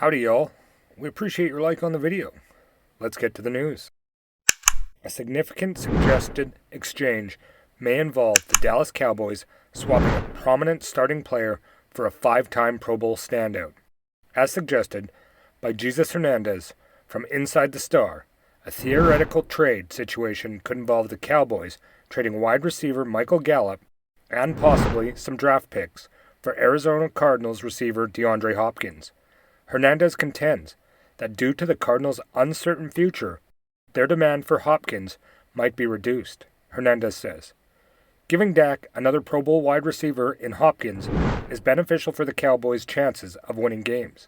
Howdy y'all, we appreciate your like on the video. Let's get to the news. A significant suggested exchange may involve the Dallas Cowboys swapping a prominent starting player for a 5-time Pro Bowl standout. As suggested by Jesus Hernandez from Inside the Star, a theoretical trade situation could involve the Cowboys trading wide receiver Michael Gallup and possibly some draft picks for Arizona Cardinals receiver Deandre Hopkins. Hernandez contends that due to the Cardinals' uncertain future, their demand for Hopkins might be reduced. Hernandez says, "Giving Dak another Pro Bowl wide receiver in Hopkins is beneficial for the Cowboys' chances of winning games.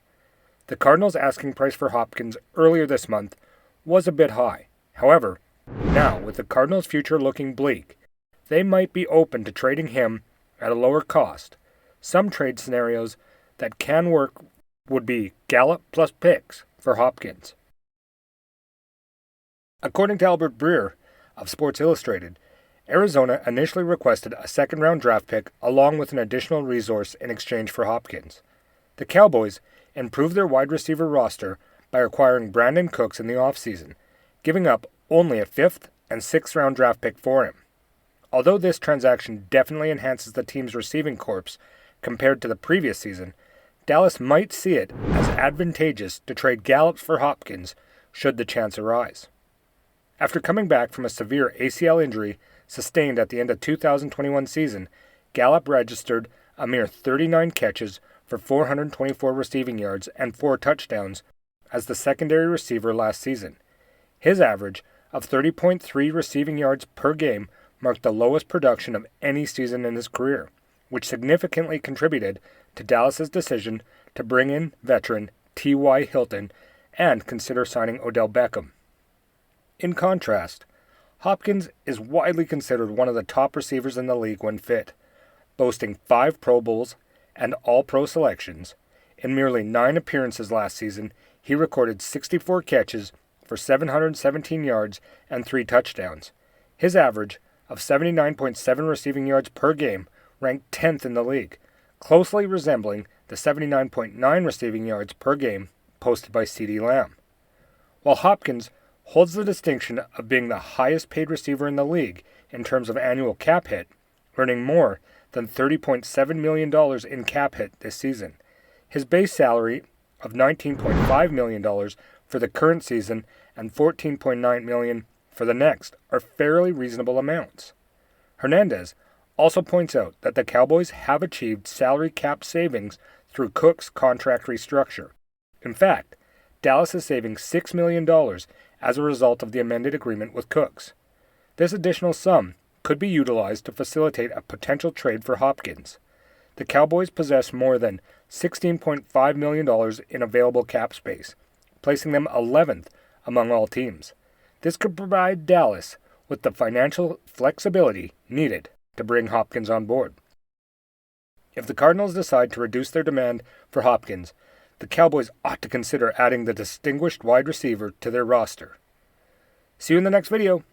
The Cardinals' asking price for Hopkins earlier this month was a bit high. However, now with the Cardinals' future looking bleak, they might be open to trading him at a lower cost. Some trade scenarios that can work would be Gallup plus picks for Hopkins." According to Albert Breer of Sports Illustrated, Arizona initially requested a second-round draft pick along with an additional resource in exchange for Hopkins. The Cowboys improved their wide receiver roster by acquiring Brandon Cooks in the offseason, giving up only a 5th and 6th-round draft pick for him. Although this transaction definitely enhances the team's receiving corps compared to the previous season, Dallas might see it as advantageous to trade Gallup for Hopkins should the chance arise. After coming back from a severe ACL injury sustained at the end of 2021 season, Gallup registered a mere 39 catches for 424 receiving yards and 4 touchdowns as the secondary receiver last season. His average of 30.3 receiving yards per game marked the lowest production of any season in his career, which significantly contributed to Dallas's decision to bring in veteran T.Y. Hilton and consider signing Odell Beckham. In contrast, Hopkins is widely considered one of the top receivers in the league when fit, boasting 5 Pro Bowls and All-Pro selections. In merely 9 appearances last season, he recorded 64 catches for 717 yards and 3 touchdowns. His average of 79.7 receiving yards per game ranked 10th in the league, closely resembling the 79.9 receiving yards per game posted by CeeDee Lamb. While Hopkins holds the distinction of being the highest paid receiver in the league in terms of annual cap hit, earning more than $30.7 million in cap hit this season, his base salary of $19.5 million for the current season and $14.9 million for the next are fairly reasonable amounts. Hernandez also points out that the Cowboys have achieved salary cap savings through Cook's contract restructure. In fact, Dallas is saving $6 million as a result of the amended agreement with Cooks. This additional sum could be utilized to facilitate a potential trade for Hopkins. The Cowboys possess more than $16.5 million in available cap space, placing them 11th among all teams. This could provide Dallas with the financial flexibility needed to bring Hopkins on board. If the Cardinals decide to reduce their demand for Hopkins, the Cowboys ought to consider adding the distinguished wide receiver to their roster. See you in the next video.